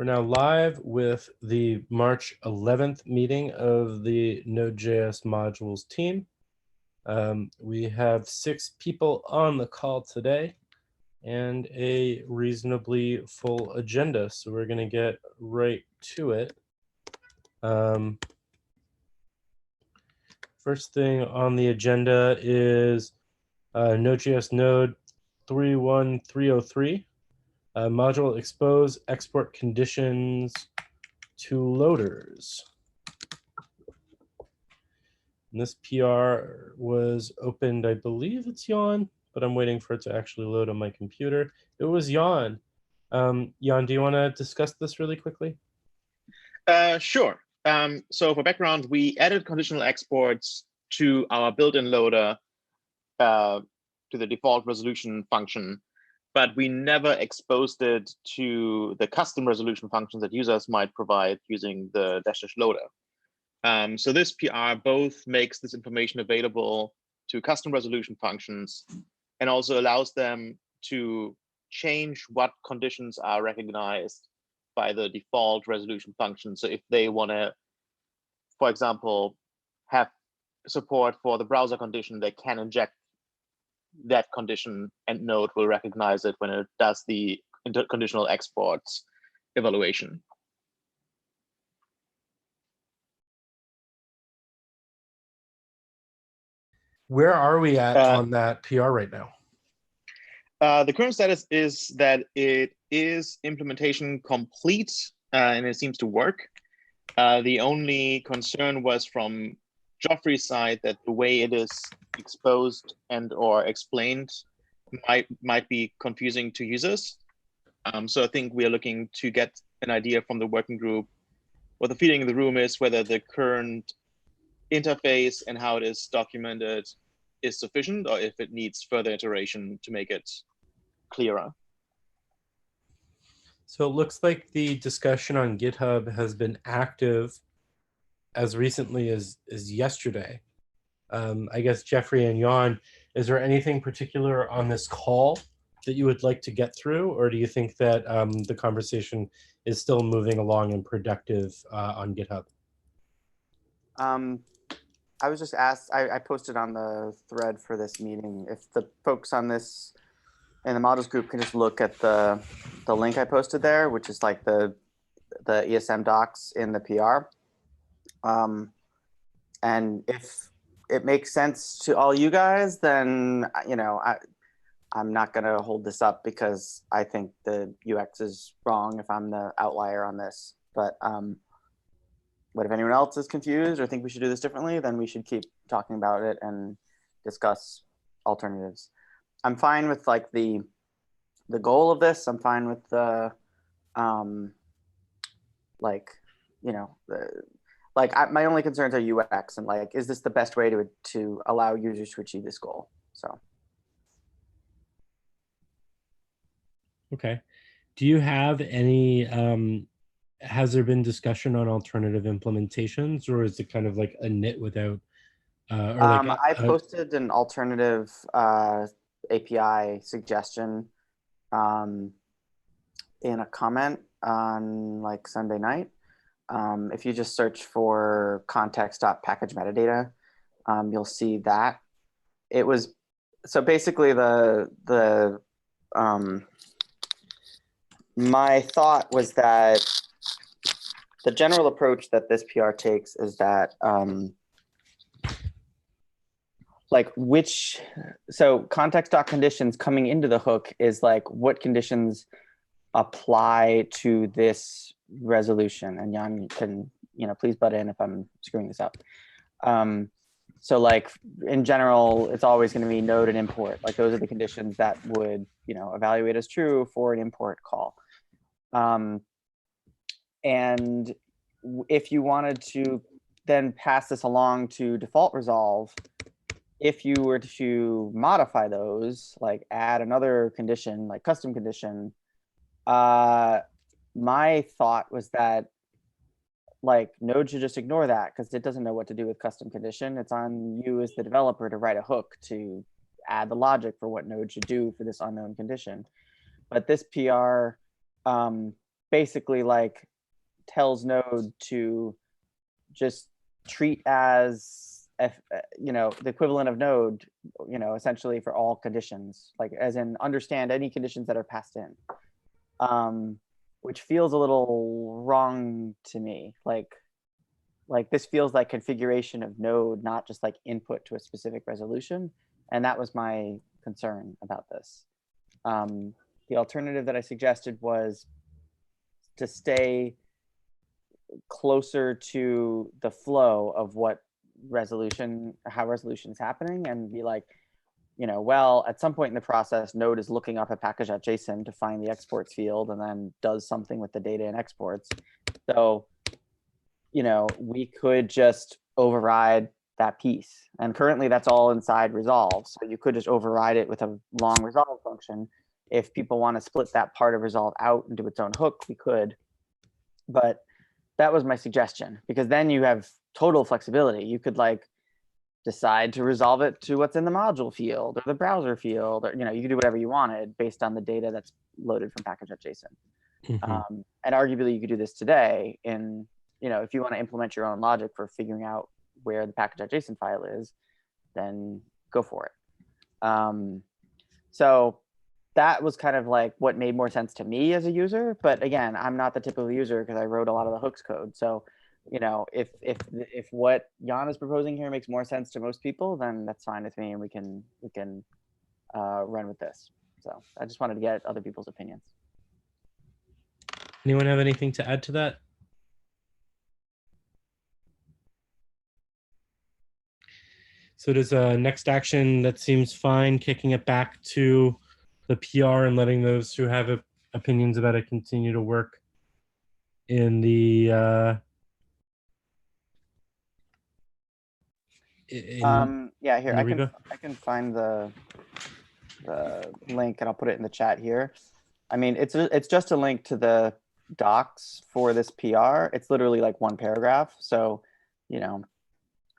We're now live with the March 11th meeting of the Node.js modules team. We have 6 people on the call today and a reasonably full agenda, so we're going to get right to it. First thing on the agenda is Node.js Node 31303. Module expose export conditions to loaders. And this PR was opened, I believe it's Jan, but I'm waiting for it to actually load on my computer. It was Jan. Jan, do you want to discuss this really quickly? Sure. So for background, we added conditional exports to our built-in loader to the default resolution function, but we never exposed it to the custom resolution functions that users might provide using the -- loader. So this PR both makes this information available to custom resolution functions and also allows them to change what conditions are recognized by the default resolution function. So if they want to, for example, have support for the browser condition, they can inject that condition and Node will recognize it when it does the conditional exports evaluation. Where are we at on that PR right now? The current status is that it is implementation complete and it seems to work. The only concern was from Geoffrey's side that the way it is exposed and or explained might be confusing to users. So I think we are looking to get an idea from the working group what the feeling in the room is, whether the current interface and how it is documented is sufficient or if it needs further iteration to make it clearer. So it looks like the discussion on GitHub has been active as recently as yesterday. I guess Geoffrey and Jan, is there anything particular on this call that you would like to get through, or do you think that the conversation is still moving along and productive on GitHub? I was just asked, I posted on the thread for this meeting, if the folks on this in the modules group can just look at the link I posted there, which is like the ESM docs in the PR. And if it makes sense to all you guys, then, you know, I'm not going to hold this up because I think the UX is wrong if I'm the outlier on this. But if anyone else is confused or think we should do this differently, then we should keep talking about it and discuss alternatives. I'm fine with like the goal of this. I'm fine with the my only concerns are UX and like, is this the best way to allow users to achieve this goal? So. Okay. Do you have any, has there been discussion on alternative implementations, or is it kind of like a nit without, I posted an alternative API suggestion in a comment on like Sunday night. If you just search for context.package metadata, you'll see that. It was, so basically my thought was that the general approach that this PR takes is that so context.conditions coming into the hook is like what conditions apply to this resolution. And Jan can, please butt in if I'm screwing this up. So like in general, it's always going to be node and import. Like those are the conditions that would, evaluate as true for an import call. And if you wanted to then pass this along to default resolve, if you were to modify those, like add another condition, like custom condition, my thought was that like Node should just ignore that because it doesn't know what to do with custom condition. It's on you as the developer to write a hook to add the logic for what Node should do for this unknown condition. But this PR basically like tells Node to just treat as the equivalent of Node, essentially for all conditions, like as in understand any conditions that are passed in, which feels a little wrong to me. Like this feels like configuration of Node, not just like input to a specific resolution. And that was my concern about this. The alternative that I suggested was to stay closer to the flow of how resolution is happening, and be like, well, at some point in the process, Node is looking up a package.json to find the exports field and then does something with the data and exports. So, we could just override that piece. And currently that's all inside resolve. So you could just override it with a long resolve function. If people want to split that part of resolve out into its own hook, we could. But that was my suggestion, because then you have total flexibility. You could like decide to resolve it to what's in the module field or the browser field, or you could do whatever you wanted based on the data that's loaded from package.json. And arguably you could do this today in, if you want to implement your own logic for figuring out where the package.json file is, then go for it. So that was kind of like what made more sense to me as a user. But again, I'm not the typical user because I wrote a lot of the hooks code. So, if what Jan is proposing here makes more sense to most people, then that's fine with me, and we can run with this. So I just wanted to get other people's opinions. Anyone have anything to add to that? So does next action, that seems fine, kicking it back to the PR and letting those who have opinions about it continue to work in the yeah, here Ruby? I can find the link, and I'll put it in the chat here. I mean, it's just a link to the docs for this PR. It's literally like one paragraph. So,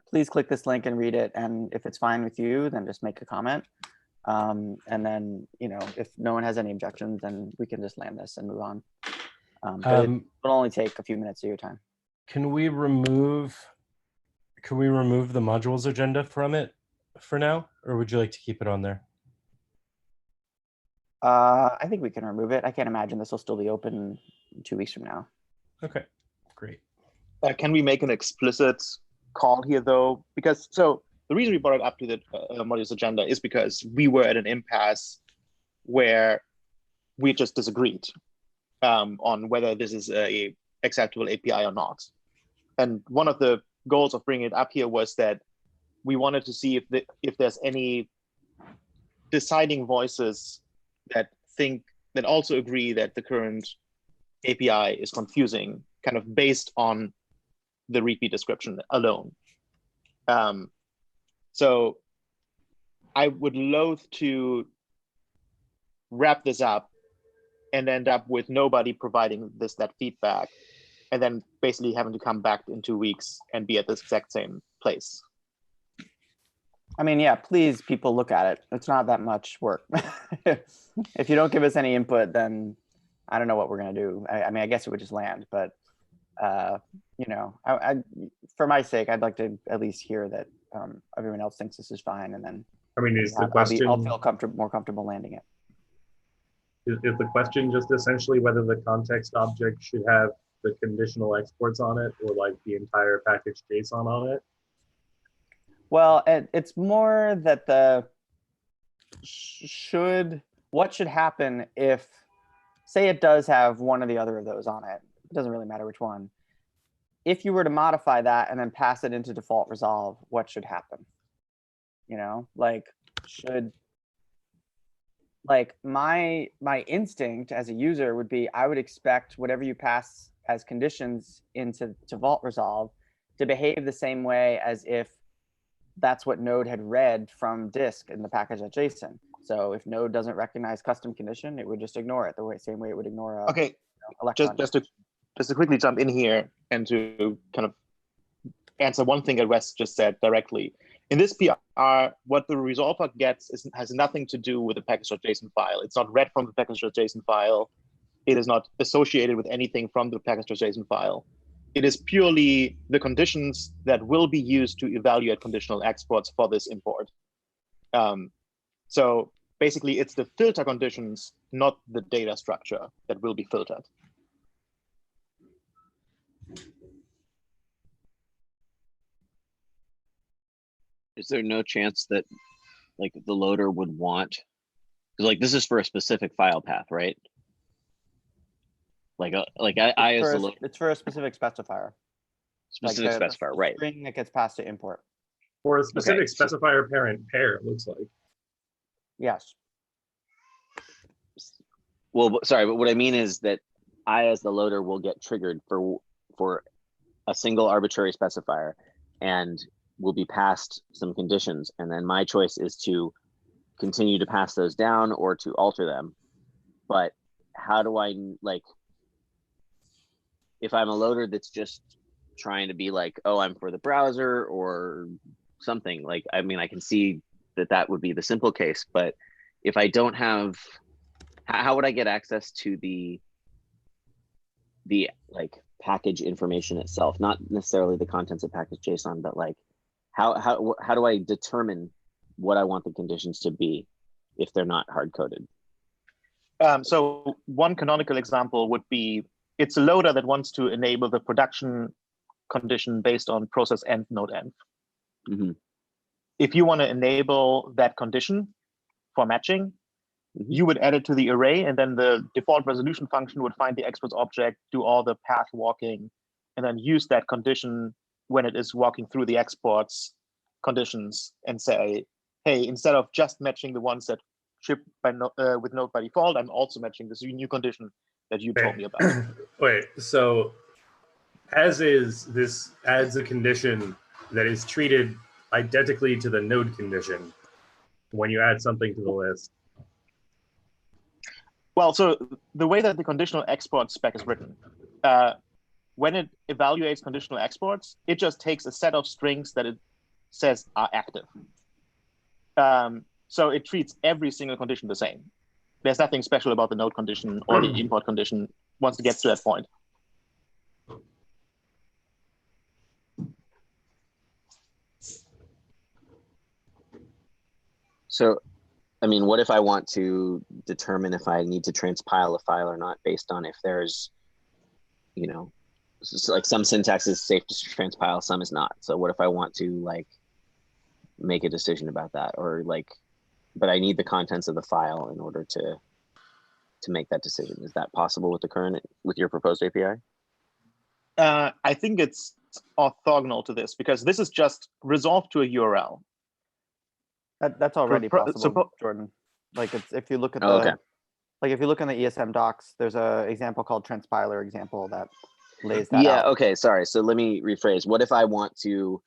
please click this link and read it. And if it's fine with you, then just make a comment. And then, if no one has any objections, then we can just land this and move on. But it'll only take a few minutes of your time. Can we remove the modules agenda from it for now, or would you like to keep it on there? I think we can remove it. I can't imagine this will still be open 2 weeks from now. Okay, great. Can we make an explicit call here, though? Because the reason we brought it up to the modules agenda is because we were at an impasse where we just disagreed on whether this is a acceptable API or not. And one of the goals of bringing it up here was that we wanted to see if there's any deciding voices that also agree that the current API is confusing, kind of based on the repeat description alone. So I would loathe to wrap this up and end up with nobody providing that feedback, and then basically having to come back in 2 weeks and be at the exact same place. I mean, yeah, please, people, look at it. It's not that much work. If you don't give us any input, then I don't know what we're going to do. I mean, I guess it would just land, but for my sake, I'd like to at least hear that everyone else thinks this is fine, and then I mean, is the question? I'll feel more comfortable landing it. Is the question just essentially whether the context object should have the conditional exports on it, or like the entire package JSON on it? Well, it's more that what should happen if, say it does have one or the other of those on it. It doesn't really matter which one. If you were to modify that and then pass it into default resolve, what should happen? My instinct as a user would be, I would expect whatever you pass as conditions into vault resolve to behave the same way as if that's what Node had read from disk in the package.json. So if Node doesn't recognize custom condition, it would just ignore it the same way it would ignore a electron. Just to quickly jump in here and to kind of answer one thing that Wes just said directly. In this PR, what the resolver gets has nothing to do with the package.json file. It's not read from the package.json file. It is not associated with anything from the package.json file. It is purely the conditions that will be used to evaluate conditional exports for this import. So basically, it's the filter conditions, not the data structure, that will be filtered. Is there no chance that like the loader would want, because like this is for a specific file path, right? Like I as the loader, It's for a specific specifier. specific the specifier, right? string that gets passed to import. For a specific so- specifier parent pair, it looks like. Yes. Well, sorry, but what I mean is that I as the loader will get triggered for a single arbitrary specifier and will be passed some conditions. And then my choice is to continue to pass those down or to alter them. But how do I, like, if I'm a loader that's just trying to be like, oh, I'm for the browser or something, like, I mean, I can see that that would be the simple case, but if I don't have, how would I get access to the like package information itself, not necessarily the contents of package.json, but like how do I determine what I want the conditions to be if they're not hard coded? So one canonical example would be, it's a loader that wants to enable the production condition based on process end node end. Mm-hmm. If you want to enable that condition for matching, you would add it to the array, and then the default resolution function would find the exports object, do all the path walking, and then use that condition when it is walking through the exports conditions and say, hey, instead of just matching the ones that ship by with Node by default, I'm also matching this new condition that you told me about. Wait, so as is, this adds a condition that is treated identically to the node condition when you add something to the list. Well, so the way that the conditional export spec is written, when it evaluates conditional exports, it just takes a set of strings that it says are active. So it treats every single condition the same. There's nothing special about the node condition or the import condition once it gets to that point. So, I mean, what if I want to determine if I need to transpile a file or not based on if there's, you know, like some syntax is safe to transpile, some is not. So what if I want to like make a decision about that, or like, but I need the contents of the file in order to make that decision? Is that possible with your proposed API? I think it's orthogonal to this because this is just resolved to a URL. That's already possible, Jordan. Like if you look at the like if you look in the ESM docs, there's a example called transpiler example that lays that out. Yeah, okay, sorry. So let me rephrase. What if I want to,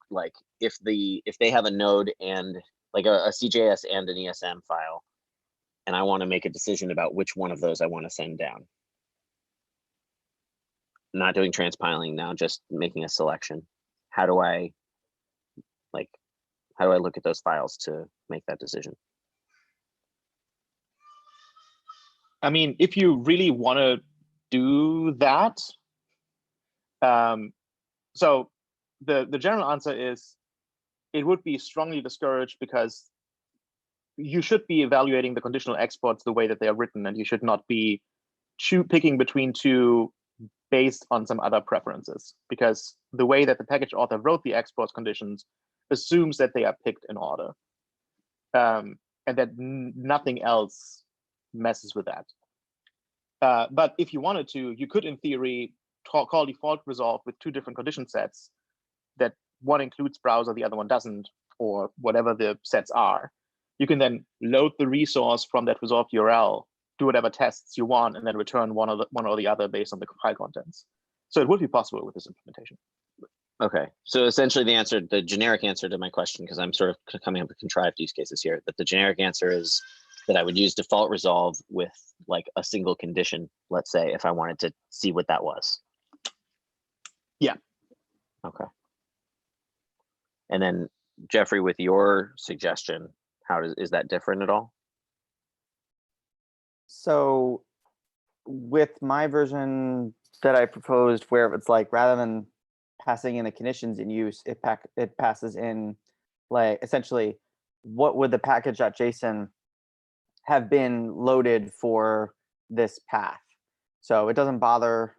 like, if they have a node and like a CJS and an ESM file, and I want to make a decision about which one of those I want to send down? Not doing transpiling now, just making a selection. How do I look at those files to make that decision? I mean, if you really want to do that, so the general answer is it would be strongly discouraged because you should be evaluating the conditional exports the way that they are written, and you should not be picking between two based on some other preferences, because the way that the package author wrote the exports conditions assumes that they are picked in order, and that nothing else messes with that. But if you wanted to, you could, in theory, call default resolve with two different condition sets that one includes browser, the other one doesn't, or whatever the sets are. You can then load the resource from that resolved URL, do whatever tests you want, and then return one or the other based on the file contents. So it would be possible with this implementation. Okay, so essentially the generic answer to my question, because I'm sort of coming up with contrived use cases here, that the generic answer is that I would use default resolve with like a single condition, let's say, if I wanted to see what that was. Yeah. Okay. And then Geoffrey, with your suggestion, is that different at all? So with my version that I proposed, where it's like rather than passing in the conditions in use, it passes in like essentially what would the package.json have been loaded for this path. So it doesn't bother,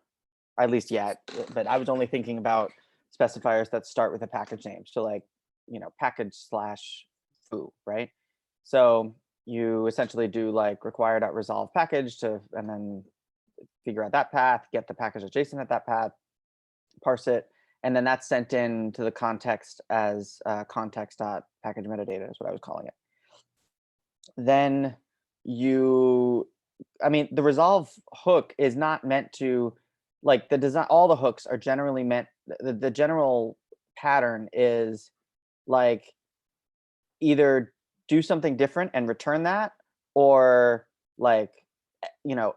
at least yet, but I was only thinking about specifiers that start with a package name. So like, package/foo, right? So you essentially do like require.resolve package and then figure out that path, get the package.json at that path, parse it, and then that's sent in to the context as context.package metadata is what I was calling it. Then the resolve hook is not meant to, like the design, all the hooks are generally meant, the general pattern is like either do something different and return that, or like,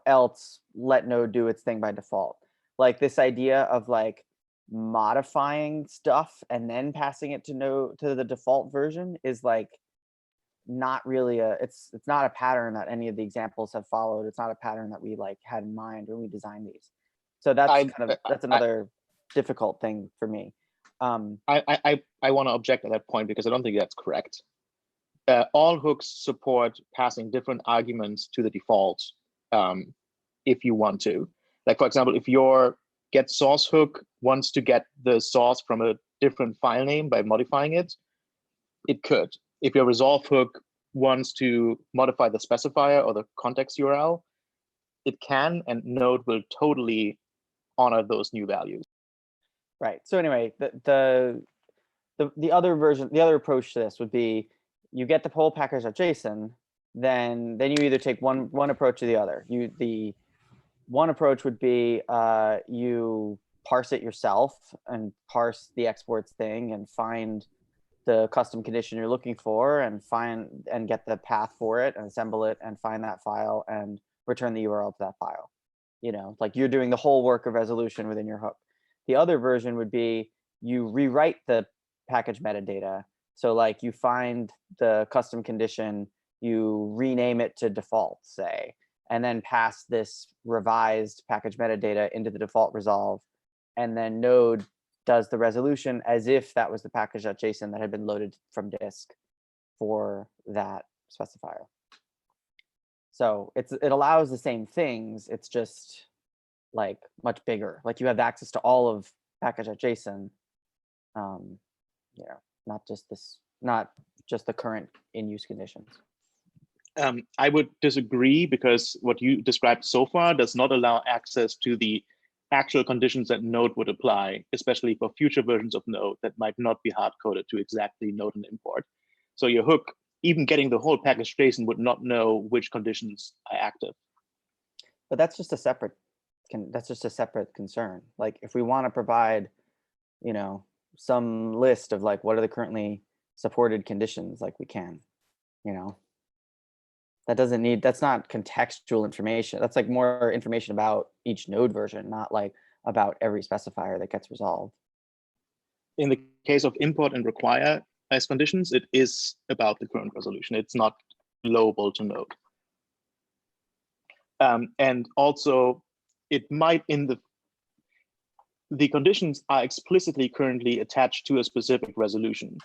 else let Node do its thing by default. Like this idea of like modifying stuff and then passing it to Node, to the default version, is like not really it's not a pattern that any of the examples have followed. It's not a pattern that we like had in mind when we designed these. So that's another difficult thing for me. I want to object at that point because I don't think that's correct. All hooks support passing different arguments to the default if you want to. Like, for example, if your get source hook wants to get the source from a different file name by modifying it, it could. If your resolve hook wants to modify the specifier or the context URL, it can, and Node will totally honor those new values. Right. So anyway, the other version, the other approach to this would be you get the whole package.json, then you either take one approach or the other. The one approach would be you parse it yourself and parse the exports thing and find the custom condition you're looking for and get the path for it and assemble it and find that file and return the URL to that file. Like you're doing the whole work of resolution within your hook. The other version would be you rewrite the package metadata. So like you find the custom condition, you rename it to default, say, and then pass this revised package metadata into the default resolve. And then Node does the resolution as if that was the package.json that had been loaded from disk for that specifier. So it allows the same things. It's just like much bigger. Like you have access to all of package.json. Not just the current in-use conditions. I would disagree because what you described so far does not allow access to the actual conditions that Node would apply, especially for future versions of Node that might not be hard-coded to exactly Node and import. So your hook, even getting the whole package.json, would not know which conditions are active. But that's just a separate concern. Like if we want to provide, some list of like what are the currently supported conditions, like we can, that's not contextual information. That's like more information about each Node version, not like about every specifier that gets resolved. In the case of import and require as conditions, it is about the current resolution. It's not global to Node. And also, it might the conditions are explicitly currently attached to a specific resolution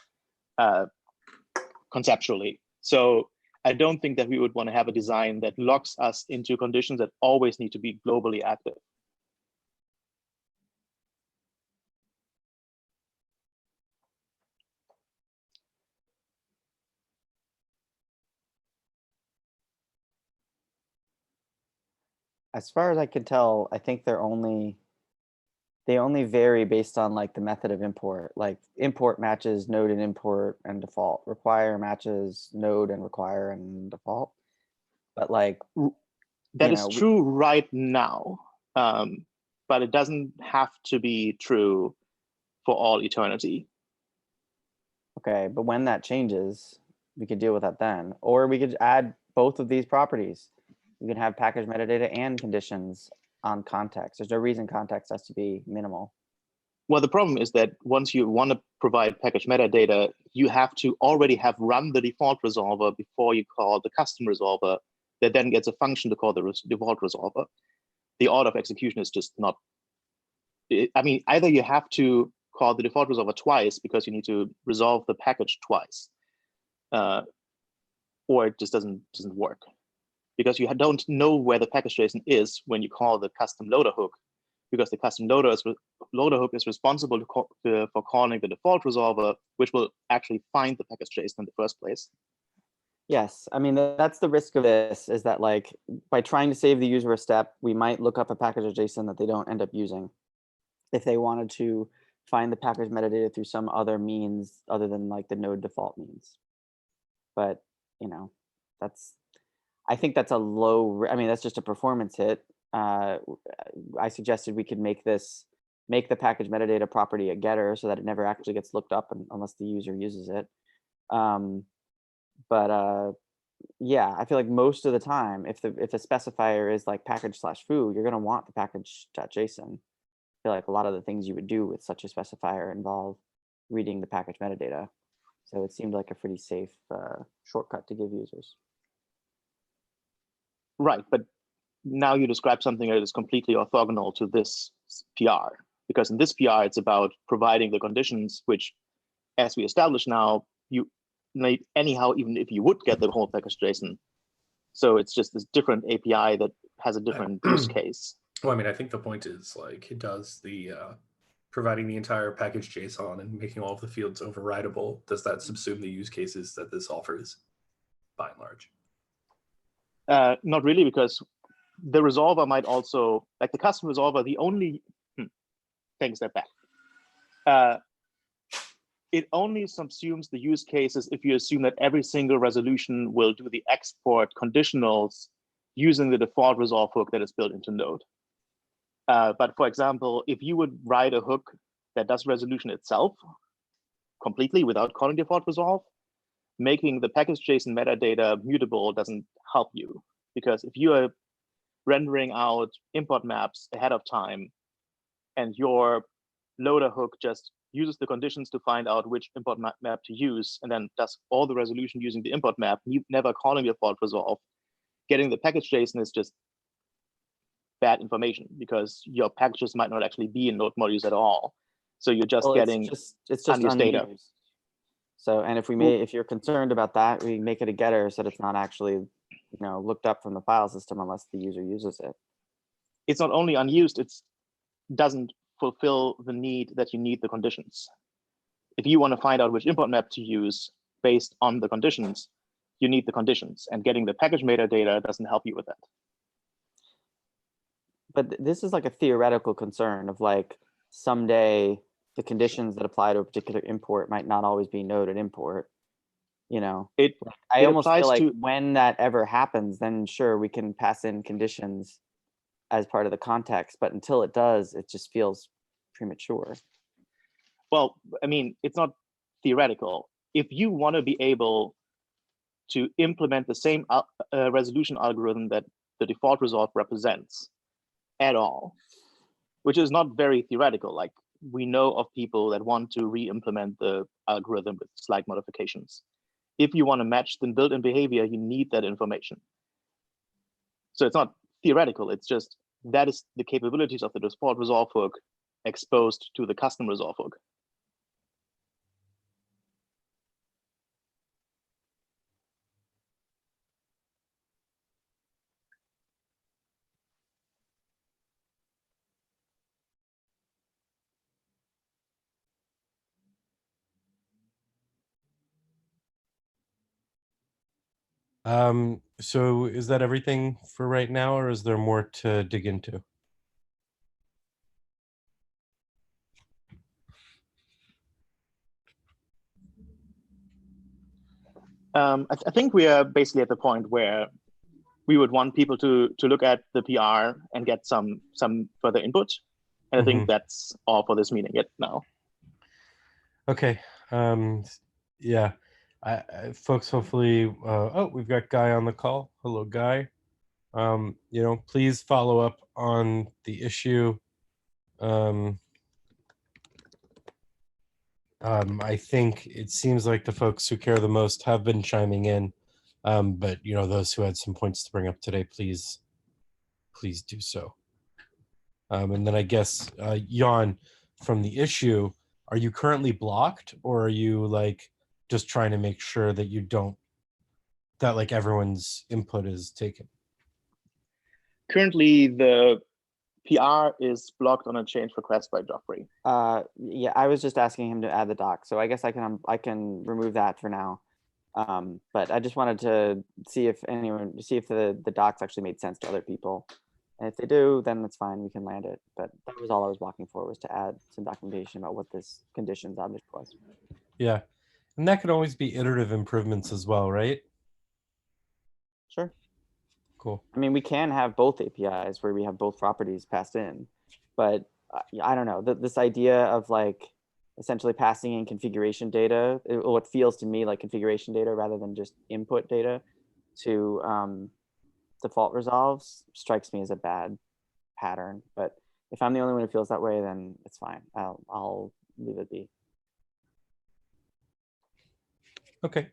conceptually. So I don't think that we would want to have a design that locks us into conditions that always need to be globally active. As far as I can tell, I think they only vary based on like the method of import. Like import matches Node and import and default. Require matches Node and require and default. But like that is true right now, but it doesn't have to be true for all eternity. Okay, but when that changes, we could deal with that then, or we could add both of these properties. We can have package metadata and conditions on context. There's no reason context has to be minimal. Well, the problem is that once you want to provide package metadata, you have to already have run the default resolver before you call the custom resolver that then gets a function to call the default resolver. the order of execution is just not. I mean, either you have to call the default resolver twice because you need to resolve the package twice, or it just doesn't work because you don't know where the package JSON is when you call the custom loader hook, because the custom loader hook is responsible for calling the default resolver, which will actually find the package JSON in the first place. Yes, I mean, that's the risk of this, is that like by trying to save the user a step, we might look up a package of JSON that they don't end up using if they wanted to find the package metadata through some other means other than like the node default means. But, you know, I think that's a low, I mean, that's just a performance hit. I suggested we could make the package metadata property a getter so that it never actually gets looked up unless the user uses it. Yeah, I feel like most of the time, if the specifier is like package/foo, you're going to want the package.json. I feel like a lot of the things you would do with such a specifier involve reading the package metadata. So it seemed like a pretty safe shortcut to give users. Right, but now you describe something that is completely orthogonal to this PR, because in this PR, it's about providing the conditions, which, as we established now, you need anyhow, even if you would get the whole package JSON. So it's just this different API that has a different use case. Well, I mean, I think the point is like it does the providing the entire package JSON and making all of the fields overridable. Does that subsume the use cases that this offers, by and large? Not really, because the resolver might also, like the custom resolver, the only, take a step back. It only subsumes the use cases if you assume that every single resolution will do the export conditionals using the default resolve hook that is built into Node. But for example, if you would write a hook that does resolution itself completely without calling default resolve, making the package JSON metadata mutable doesn't help you, because if you are rendering out import maps ahead of time and your loader hook just uses the conditions to find out which import map to use and then does all the resolution using the import map, never calling default resolve, getting the package JSON is just bad information because your packages might not actually be in Node modules at all. So you're just getting it's just unused data. So, and if you're concerned about that, we make it a getter so that it's not actually, looked up from the file system unless the user uses it. It's not only unused, it doesn't fulfill the need that you need the conditions. If you want to find out which import map to use based on the conditions, you need the conditions, and getting the package metadata doesn't help you with that. But this is like a theoretical concern of like someday the conditions that apply to a particular import might not always be node and import. I almost feel like when that ever happens, then sure, we can pass in conditions as part of the context, but until it does, it just feels premature. Well, I mean, it's not theoretical. If you want to be able to implement the same resolution algorithm that the default resolve represents at all, which is not very theoretical, like we know of people that want to re-implement the algorithm with slight modifications. If you want to match the built-in behavior, you need that information. So it's not theoretical, it's just that is the capabilities of the default resolve hook exposed to the custom resolve hook. So is that everything for right now, or is there more to dig into? I think we are basically at the point where we would want people to look at the PR and get some further input. And I think that's all for this meeting now. Okay. Yeah. Folks, hopefully, we've got Guy on the call. Hello, Guy. Please follow up on the issue. I think it seems like the folks who care the most have been chiming in, but those who had some points to bring up today, please do so. And then I guess, Jan, from the issue, are you currently blocked, or are you like just trying to make sure that you don't, that like everyone's input is taken? Currently, the PR is blocked on a change request by Geoffrey. Yeah, I was just asking him to add the doc, so I guess I can remove that for now. But I just wanted to see if the docs actually made sense to other people. And if they do, then that's fine. We can land it. But that was all I was blocking for, was to add some documentation about what this conditions object was. Yeah. And that could always be iterative improvements as well, right? Sure. Cool. I mean, we can have both APIs where we have both properties passed in, but I don't know. This idea of like essentially passing in configuration data, what feels to me like configuration data rather than just input data to default resolves, strikes me as a bad pattern. But if I'm the only one who feels that way, then it's fine. I'll leave it be. Okay.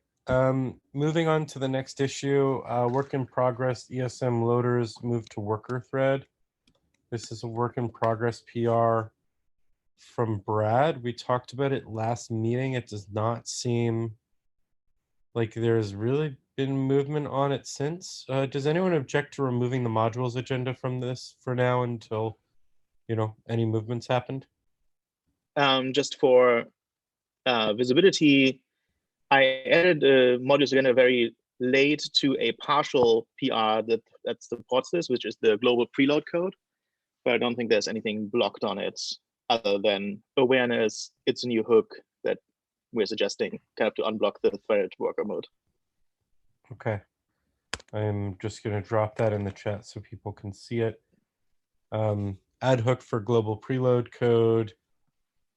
Moving on to the next issue, work in progress, ESM loaders move to worker thread. This is a work in progress PR from Brad. We talked about it last meeting. It does not seem like there's really been movement on it since. Does anyone object to removing the modules agenda from this for now until, any movements happened? Just for visibility, I added modules agenda very late to a partial PR that supports this, which is the global preload code. But I don't think there's anything blocked on it other than awareness. It's a new hook that we're suggesting kind of to unblock the threaded worker mode. Okay. I'm just going to drop that in the chat so people can see it. Add hook for global preload code.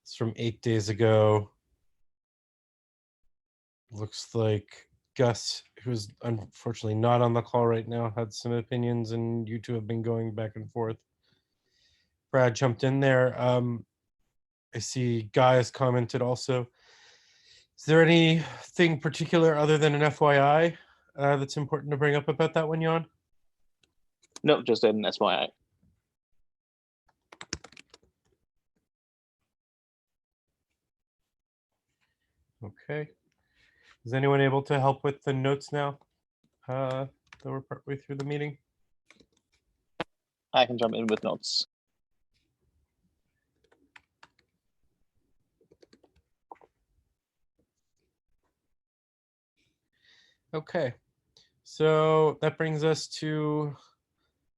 It's from 8 days ago. Looks like Gus, who's unfortunately not on the call right now, had some opinions, and you two have been going back and forth. Brad jumped in there. I see Guy has commented also. Is there anything particular other than an FYI that's important to bring up about that one, Jan? No, just an SYI. Okay. Is anyone able to help with the notes now that we're partway through the meeting? I can jump in with notes. Okay. So that brings us to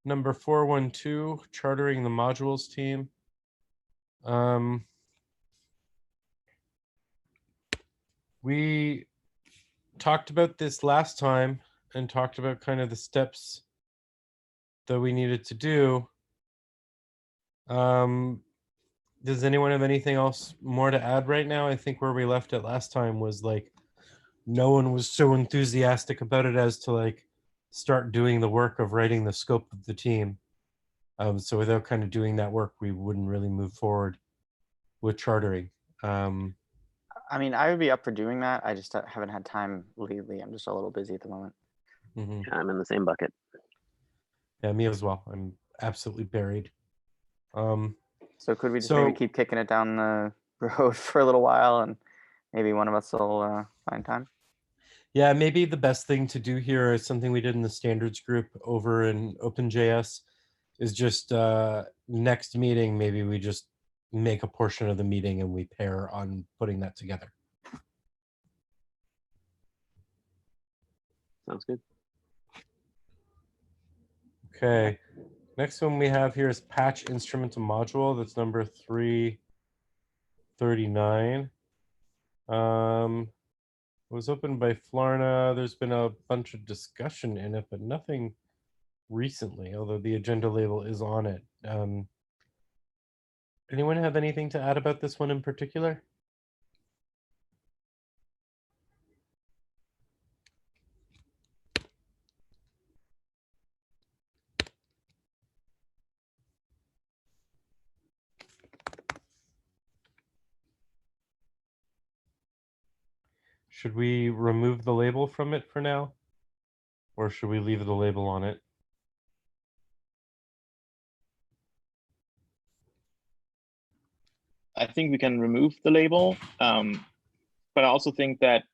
number 412, chartering the modules team. We talked about this last time and talked about kind of the steps that we needed to do. Does anyone have anything else more to add right now? I think where we left it last time was like no one was so enthusiastic about it as to like start doing the work of writing the scope of the team. So without kind of doing that work, we wouldn't really move forward with chartering. I mean, I would be up for doing that. I just haven't had time lately. I'm just a little busy at the moment. Mm-hmm. I'm in the same bucket. Yeah, me as well. I'm absolutely buried. So could we just maybe keep kicking it down the road for a little while, and maybe one of us will find time? Yeah, maybe the best thing to do here is something we did in the standards group over in OpenJS is just next meeting, maybe we just make a portion of the meeting and we pair on putting that together. Sounds good. Okay, next one we have here is patch instrumental module. That's number 339. It was opened by Flarna. There's been a bunch of discussion in it, but nothing recently, although the agenda label is on it. Anyone have anything to add about this one in particular? Should we remove the label from it for now? Or should we leave the label on it? I think we can remove the label, but I also think that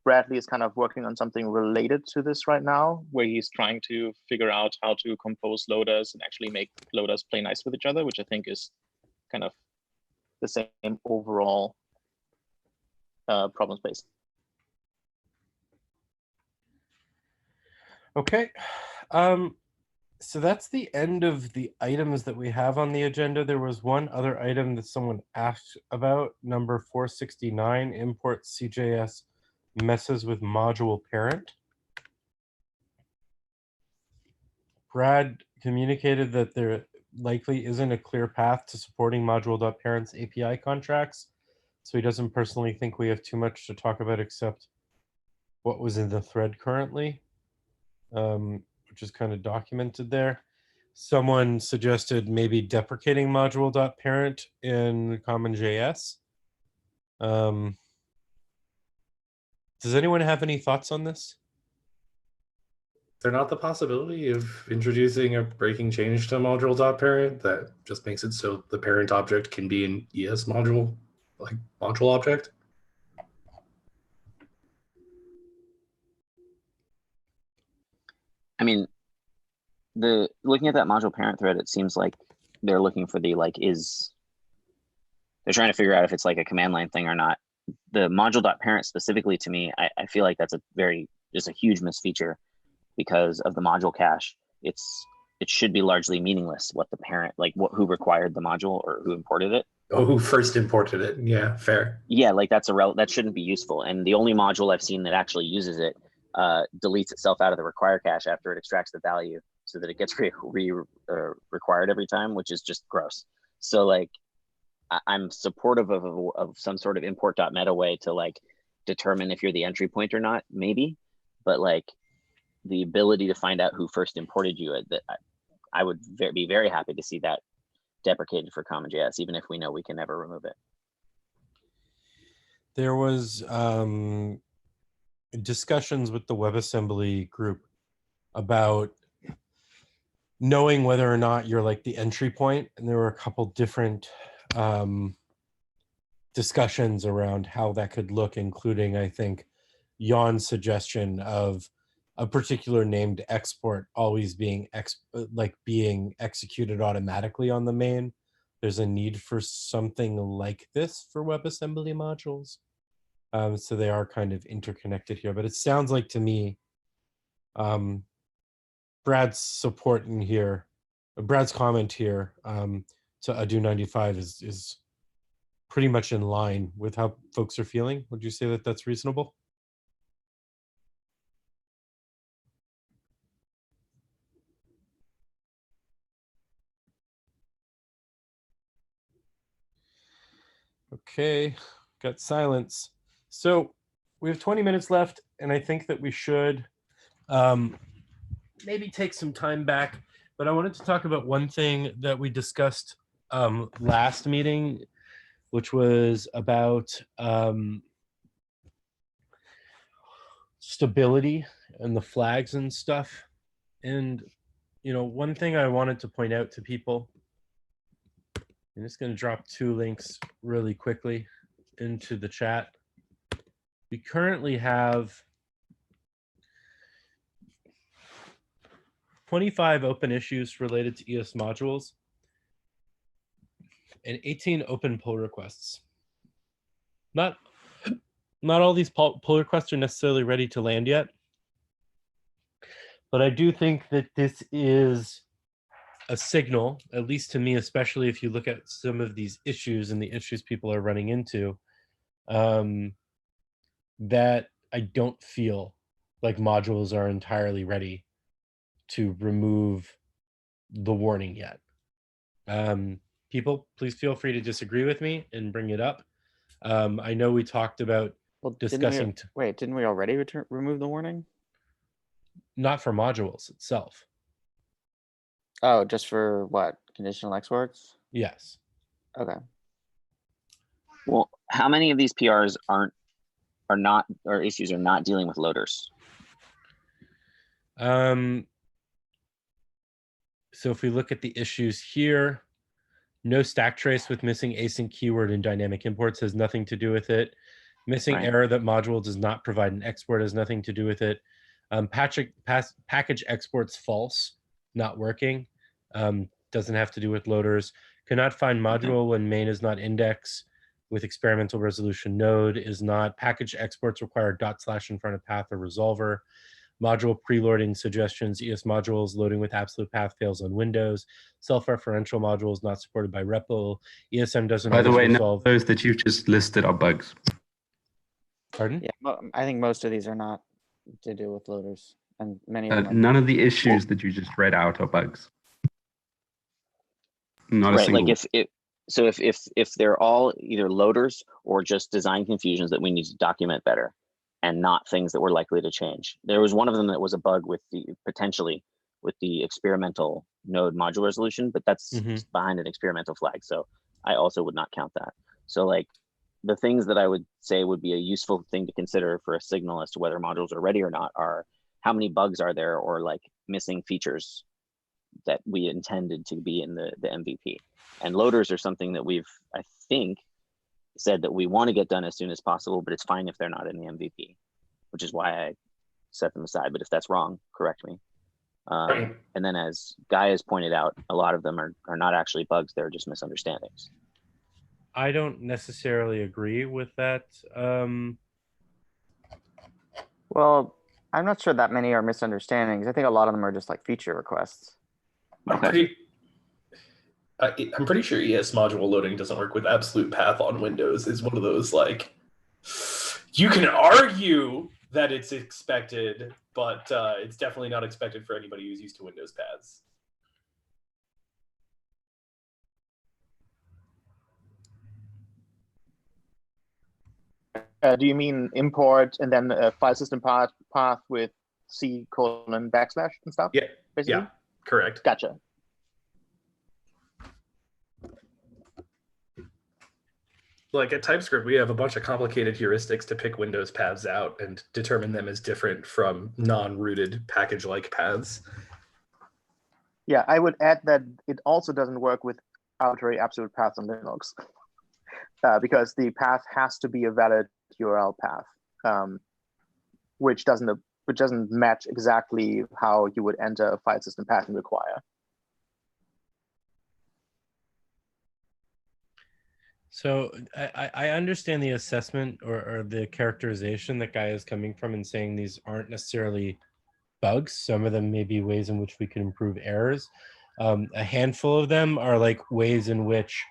Bradley is kind of working on something related to this right now, where he's trying to figure out how to compose loaders and actually make loaders play nice with each other, which I think is kind of the same overall problem space. Okay. So that's the end of the items that we have on the agenda. There was one other item that someone asked about, number 469, import CJS messes with module parent. Brad communicated that there likely isn't a clear path to supporting module.parents API contracts, so he doesn't personally think we have too much to talk about except what was in the thread currently, which is kind of documented there. Someone suggested maybe deprecating module.parent in CommonJS. Does anyone have any thoughts on this? Is there not the possibility of introducing a breaking change to module.parent that just makes it so the parent object can be an ES module, like module object? I mean, looking at that module parent thread, it seems like they're looking for the they're trying to figure out if it's like a command line thing or not. The module.parent specifically, to me, I feel like that's just a huge misfeature because of the module cache. It should be largely meaningless what the parent, who required the module or who imported it. Oh, who first imported it? Yeah, fair. Yeah, like that shouldn't be useful. And the only module I've seen that actually uses it deletes itself out of the require cache after it extracts the value, so that it gets required every time, which is just gross. So I'm supportive of some sort of import.meta way to determine if you're the entry point or not, maybe, but the ability to find out who first imported you, I would be very happy to see that deprecated for CommonJS, even if we know we can never remove it. There was discussions with the WebAssembly group about knowing whether or not you're the entry point, and there were a couple different discussions around how that could look, including, I think, Jan's suggestion of a particular named export always being being executed automatically on the main. There's a need for something like this for WebAssembly modules. So they are kind of interconnected here, but it sounds like to me, Brad's comment here to Adu 95 is pretty much in line with how folks are feeling. Would you say that that's reasonable? Okay, got silence. So we have 20 minutes left, and I think that we should maybe take some time back, but I wanted to talk about one thing that we discussed last meeting, which was about stability and the flags and stuff. And, one thing I wanted to point out to people, I'm just going to drop 2 links really quickly into the chat. We currently have 25 open issues related to ES modules and 18 open pull requests. Not all these pull requests are necessarily ready to land yet, but I do think that this is a signal, at least to me, especially if you look at some of these issues and the issues people are running into, that I don't feel like modules are entirely ready to remove the warning yet. People, please feel free to disagree with me and bring it up. I know we talked about discussing. Didn't we already remove the warning? Not for modules itself. Oh, just for what? Conditional exports? Yes. Okay. Well, how many of these PRs or issues are not dealing with loaders? So if we look at the issues here, No stack trace with missing async keyword in dynamic imports has nothing to do with it. Missing error that module does not provide an export has nothing to do with it. Package exports false, not working. Doesn't have to do with loaders. Cannot find module when main is not index with experimental resolution node is not. Package exports require / in front of path or resolver. Module preloading suggestions, ES modules loading with absolute path fails on Windows. Self-referential modules not supported by REPL. ESM doesn't By the way, resolve. those that you've just listed are bugs. Pardon? Yeah, I think most of these are not to do with loaders, and many of them are. None of the issues that you just read out are bugs. Not a Right, single. like if they're all either loaders or just design confusions that we need to document better, and not things that we're likely to change. There was one of them that was a bug with the potentially with the experimental node module resolution, but that's behind an experimental flag. So I also would not count that. So like the things that I would say would be a useful thing to consider for a signal as to whether modules are ready or not are how many bugs are there or like missing features that we intended to be in the MVP. And loaders are something that we've, I think, said that we want to get done as soon as possible, but it's fine if they're not in the MVP, which is why I set them aside. But if that's wrong, correct me. Right. And then as Guy has pointed out, a lot of them are not actually bugs, they're just misunderstandings. I don't necessarily agree with that. Well, I'm not sure that many are misunderstandings. I think a lot of them are just like feature requests. I'm pretty sure ES module loading doesn't work with absolute path on Windows. It's one of those like, you can argue that it's expected, but it's definitely not expected for anybody who's used to Windows paths. Do you mean import and then a file system path with C:\/ and stuff? Yeah, basically? yeah, correct. Gotcha. Like at TypeScript, we have a bunch of complicated heuristics to pick Windows paths out and determine them as different from non-rooted package-like paths. Yeah, I would add that it also doesn't work with arbitrary absolute paths on Linux because the path has to be a valid URL path, which doesn't match exactly how you would enter a file system path and require. So I understand the assessment or the characterization that Guy is coming from and saying these aren't necessarily bugs. Some of them may be ways in which we can improve errors. A handful of them are like ways in which,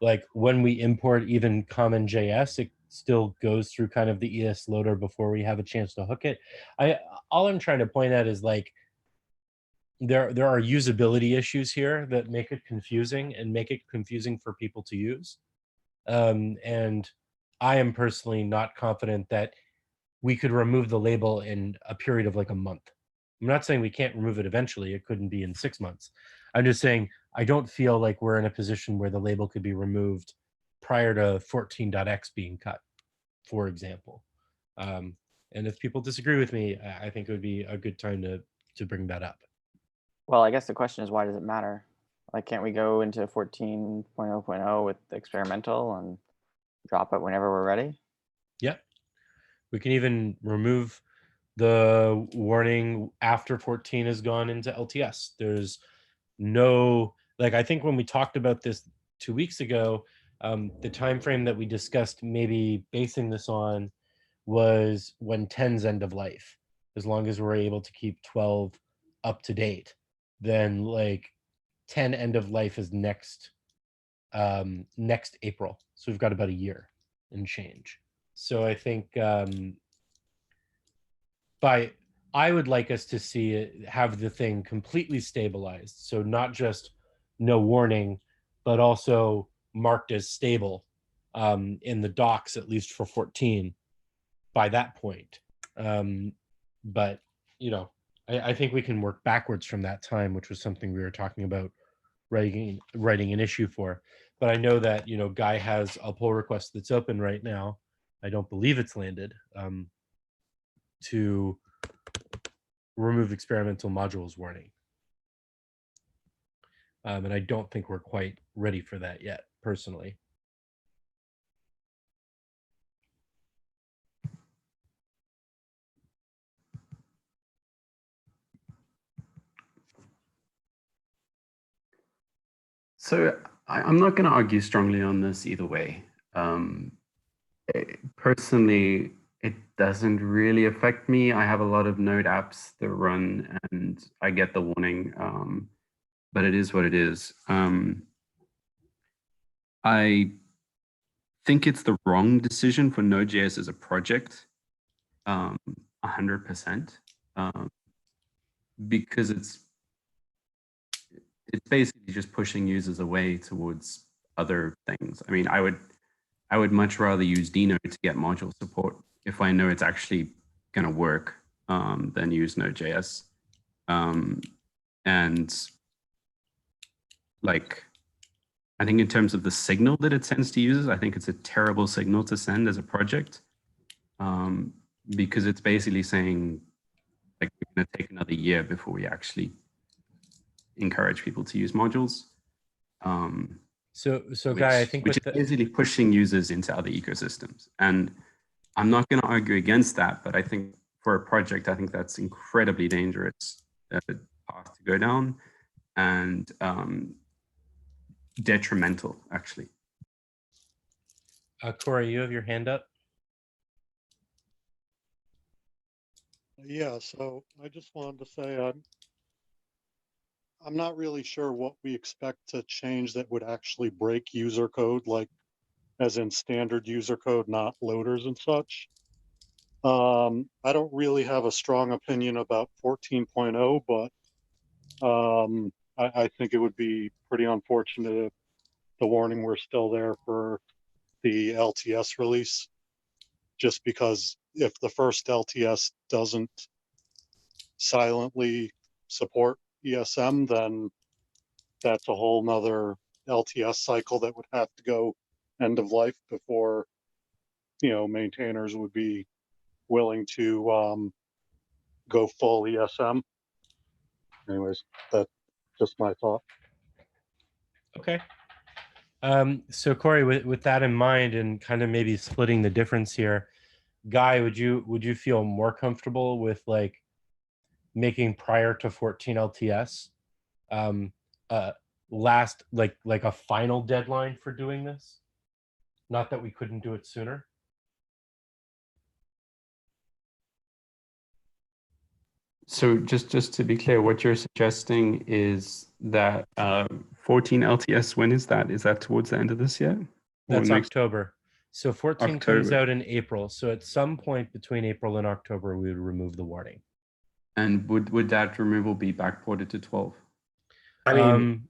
like when we import even common JS, it still goes through kind of the ES loader before we have a chance to hook it. All I'm trying to point at is like there are usability issues here that make it confusing and make it confusing for people to use. And I am personally not confident that we could remove the label in a period of like a month. I'm not saying we can't remove it eventually. It couldn't be in 6 months. I'm just saying I don't feel like we're in a position where the label could be removed prior to 14.x being cut, for example. And if people disagree with me, I think it would be a good time to bring that up. Well, I guess the question is, why does it matter? Like, can't we go into 14.0.0 with experimental and drop it whenever we're ready? Yep. We can even remove the warning after 14 has gone into LTS. There's no, like, I think when we talked about this 2 weeks ago, the time frame that we discussed maybe basing this on was when 10's end of life. As long as we're able to keep 12 up to date, then like 10 end of life is next April. So we've got about a year and change. So I think I would like us to see it, have the thing completely stabilized. So not just no warning, but also marked as stable in the docs, at least for 14 by that point. But, you know, I think we can work backwards from that time, which was something we were talking about writing an issue for. But I know that, you know, Guy has a pull request that's open right now. I don't believe it's landed to remove experimental modules warning. And I don't think we're quite ready for that yet, personally. So I'm not going to argue strongly on this either way. Personally, it doesn't really affect me. I have a lot of Node apps that run, and I get the warning, but it is what it is. I think it's the wrong decision for Node.js as a project, 100%, because it's basically just pushing users away towards other things. I mean, I would much rather use Deno to get module support if I know it's actually going to work than use Node.js. And like, I think in terms of the signal that it sends to users, I think it's a terrible signal to send as a project, because it's basically saying, like, we're going to take another year before we actually encourage people to use modules. So Guy, I think which is basically pushing users into other ecosystems. And I'm not going to argue against that, but I think for a project, I think that's incredibly dangerous path to go down, and detrimental, actually. Corey, you have your hand up. Yeah, so I just wanted to say I'm not really sure what we expect to change that would actually break user code, like as in standard user code, not loaders and such. I don't really have a strong opinion about 14.0, but I think it would be pretty unfortunate if the warning were still there for the LTS release, just because if the first LTS doesn't silently support ESM, then that's a whole nother LTS cycle that would have to go end of life before, maintainers would be willing to go full ESM. Anyways, that's just my thought. Okay. So Corey, with that in mind, and kind of maybe splitting the difference here, Guy, would you feel more comfortable with like making prior to 14 LTS last like a final deadline for doing this? Not that we couldn't do it sooner. So just to be clear, what you're suggesting is that 14 LTS, when is that? Is that towards the end of this year? That's October. So 14 comes October. out in April. So at some point between April and October, we would remove the warning. And would that removal be backported to 12? I mean,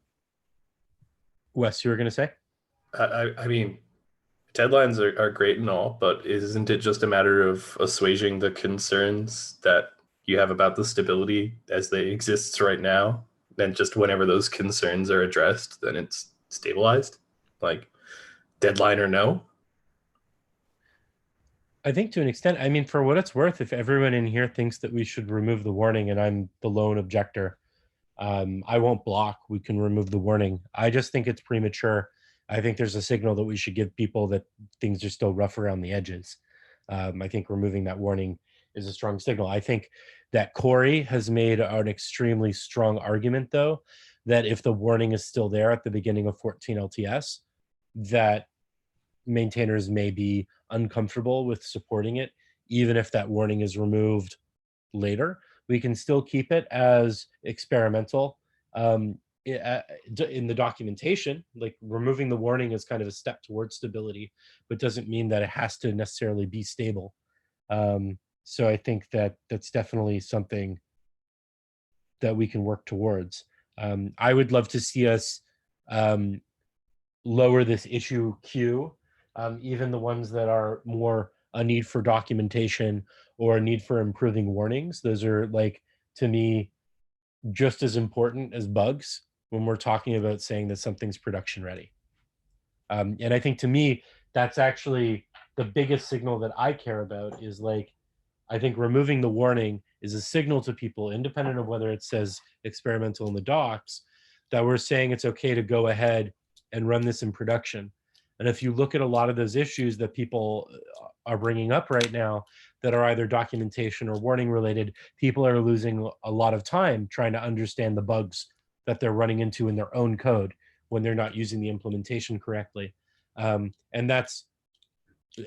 Wes, you were going to say? I mean, deadlines are great and all, but isn't it just a matter of assuaging the concerns that you have about the stability as they exist right now? And just whenever those concerns are addressed, then it's stabilized? Like, deadline or no? I think to an extent, I mean, for what it's worth, if everyone in here thinks that we should remove the warning and I'm the lone objector, I won't block. We can remove the warning. I just think it's premature. I think there's a signal that we should give people that things are still rough around the edges. I think removing that warning is a strong signal. I think that Corey has made an extremely strong argument, though, that if the warning is still there at the beginning of 14 LTS, that maintainers may be uncomfortable with supporting it, even if that warning is removed later. We can still keep it as experimental in the documentation. Like, removing the warning is kind of a step towards stability, but doesn't mean that it has to necessarily be stable. So I think that that's definitely something that we can work towards. I would love to see us lower this issue queue, even the ones that are more a need for documentation or a need for improving warnings. Those are, like, to me, just as important as bugs when we're talking about saying that something's production ready. And I think, to me, that's actually the biggest signal that I care about, is like, I think removing the warning is a signal to people, independent of whether it says experimental in the docs, that we're saying it's okay to go ahead and run this in production. And if you look at a lot of those issues that people are bringing up right now that are either documentation or warning related, people are losing a lot of time trying to understand the bugs that they're running into in their own code when they're not using the implementation correctly. And that's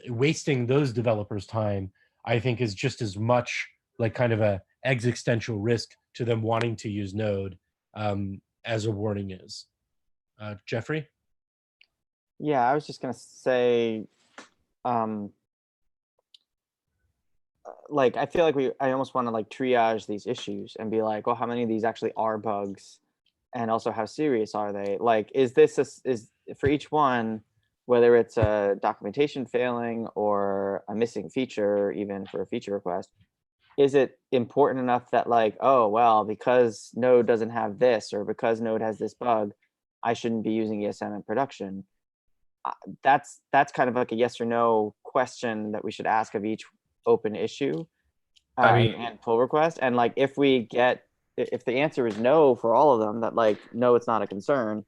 wasting those developers' time, I think, is just as much like kind of a existential risk to them wanting to use Node as a warning is. Geoffrey? Yeah, I was just gonna say, like, I feel like I almost want to like triage these issues and be like, well, how many of these actually are bugs, and also how serious are they? Like, is for each one, whether it's a documentation failing or a missing feature, even for a feature request, is it important enough that like, oh, well, because Node doesn't have this, or because Node has this bug, I shouldn't be using ESM in production? That's kind of like a yes or no question that we should ask of each open issue and pull request. And like, if the answer is no for all of them, that like, no, it's not a concern,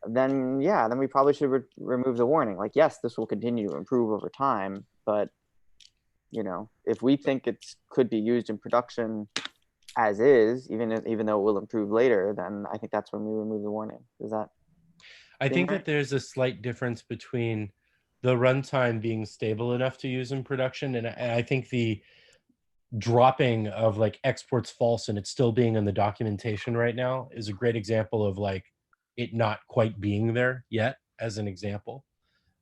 then yeah, then we probably should remove the warning. Like, yes, this will continue to improve over time, but you know, if we think it could be used in production as is, even though it will improve later, then I think that's when we remove the warning. Is that? I think that there's a slight difference between the runtime being stable enough to use in production, and I think the dropping of like exports false and it's still being in the documentation right now is a great example of like it not quite being there yet, as an example.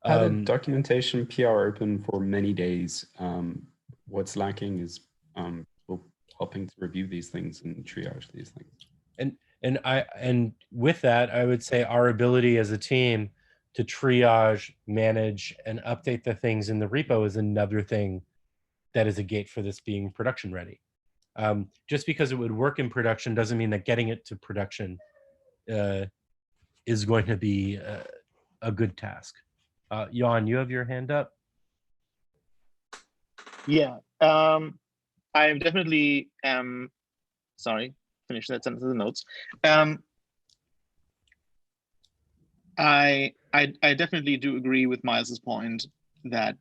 Had a documentation PR open for many days. What's lacking is people helping to review these things and triage these things. And with that, I would say our ability as a team to triage, manage, and update the things in the repo is another thing that is a gate for this being production ready. Just because it would work in production doesn't mean that getting it to production is going to be a good task. Jan, you have your hand up? Yeah, I am definitely, sorry, finish that sentence in the notes. I definitely do agree with Miles's point that,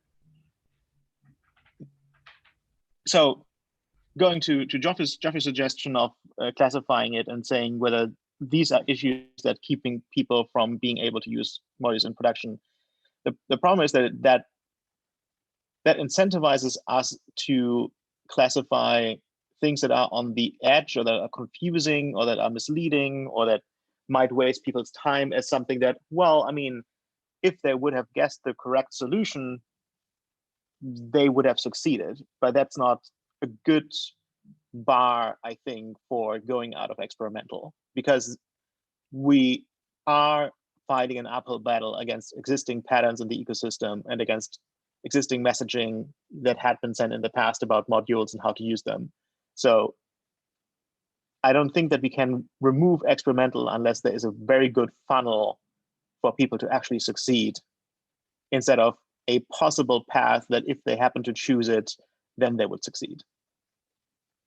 so going to Geoffrey's suggestion of classifying it and saying whether these are issues that keeping people from being able to use modules in production. The problem is that incentivizes us to classify things that are on the edge, or that are confusing, or that are misleading, or that might waste people's time as something that, well, I mean, if they would have guessed the correct solution, they would have succeeded. But that's not a good bar, I think, for going out of experimental, because we are fighting an uphill battle against existing patterns in the ecosystem and against existing messaging that had been sent in the past about modules and how to use them. So I don't think that we can remove experimental unless there is a very good funnel for people to actually succeed, instead of a possible path that if they happen to choose it, then they would succeed.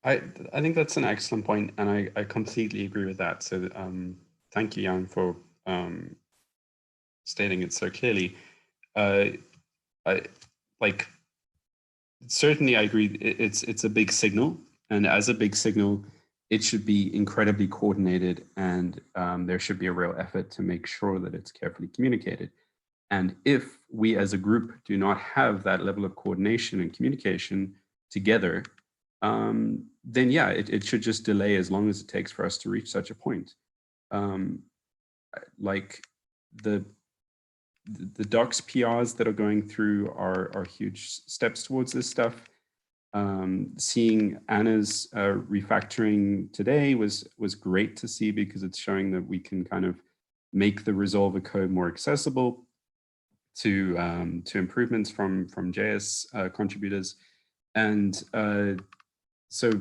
I think that's an excellent point, and I completely agree with that. So thank you, Jan, for stating it so clearly. Certainly I agree, it's a big signal, and as a big signal, it should be incredibly coordinated, and there should be a real effort to make sure that it's carefully communicated. And if we as a group do not have that level of coordination and communication together, then yeah, it should just delay as long as it takes for us to reach such a point. Like the docs PRs that are going through are huge steps towards this stuff. Seeing Anna's refactoring today was great to see, because it's showing that we can kind of make the resolver code more accessible to improvements from JS contributors. And so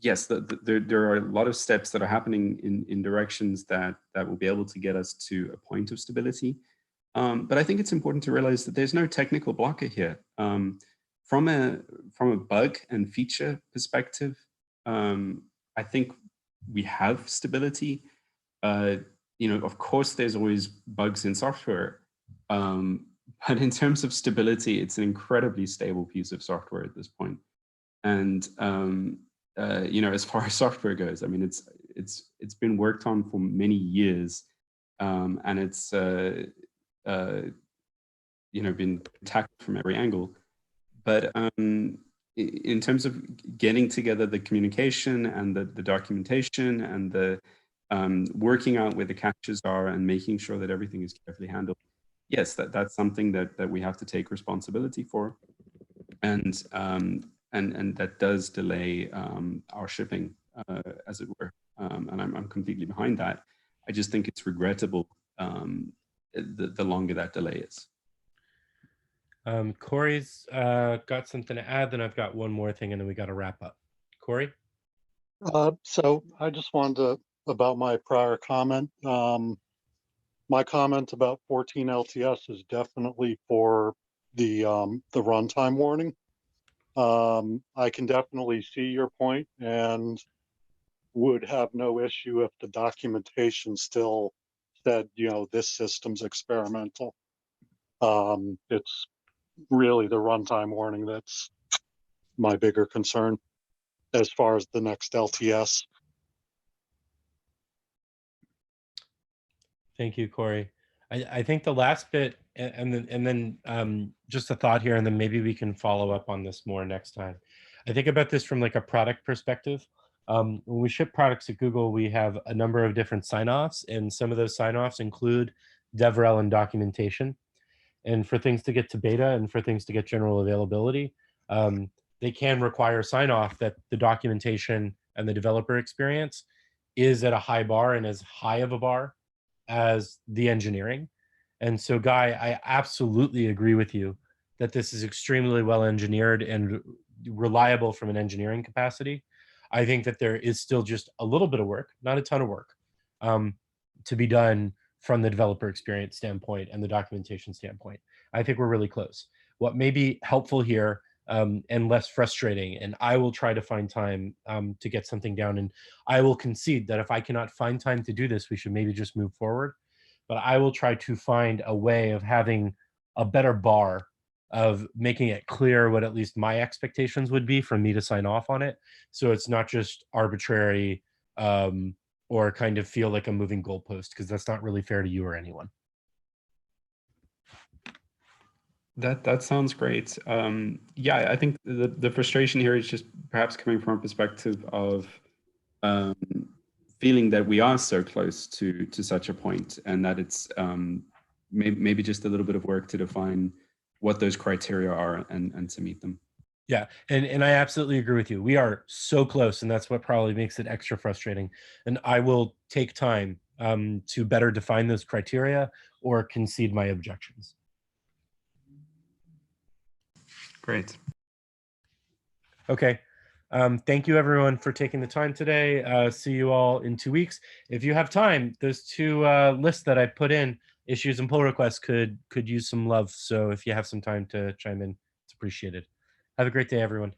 yes, there are a lot of steps that are happening in directions that will be able to get us to a point of stability. But I think it's important to realize that there's no technical blocker here. From a bug and feature perspective, I think we have stability. of course, there's always bugs in software. But in terms of stability, it's an incredibly stable piece of software at this point. And as far as software goes, I mean, it's been worked on for many years, and it's been tackled from every angle. But in terms of getting together the communication and the documentation and the working out where the catches are and making sure that everything is carefully handled, yes, that's something that we have to take responsibility for, and that does delay our shipping, as it were. And I'm completely behind that. I just think it's regrettable the longer that delay is. Corey's got something to add, then I've got one more thing, and then we got to wrap up. Corey? So I just wanted to, about my prior comment. My comment about 14 LTS is definitely for the runtime warning. I can definitely see your point and would have no issue if the documentation still said, this system's experimental. It's really the runtime warning that's my bigger concern as far as the next LTS. Thank you, Corey. I think the last bit, and then just a thought here, and then maybe we can follow up on this more next time. I think about this from like a product perspective. When we ship products at Google, we have a number of different sign-offs, and some of those sign-offs include DevRel and documentation. And for things to get to beta and for things to get general availability, they can require sign-off that the documentation and the developer experience is at a high bar and as high of a bar as the engineering. And so, Guy, I absolutely agree with you that this is extremely well engineered and reliable from an engineering capacity. I think that there is still just a little bit of work, not a ton of work, to be done from the developer experience standpoint and the documentation standpoint. I think we're really close. What may be helpful here and less frustrating, and I will try to find time to get something down, and I will concede that if I cannot find time to do this, we should maybe just move forward. But I will try to find a way of having a better bar of making it clear what at least my expectations would be for me to sign off on it. So it's not just arbitrary or kind of feel like a moving goalpost, because that's not really fair to you or anyone. That sounds great. Yeah, I think the frustration here is just perhaps coming from a perspective of feeling that we are so close to such a point, and that it's maybe just a little bit of work to define what those criteria are and to meet them. Yeah, and I absolutely agree with you. We are so close, and that's what probably makes it extra frustrating. And I will take time to better define those criteria or concede my objections. Great. Okay. Thank you, everyone, for taking the time today. See you all in 2 weeks. If you have time, those two lists that I put in, issues and pull requests, could use some love. So if you have some time to chime in, it's appreciated. Have a great day, everyone.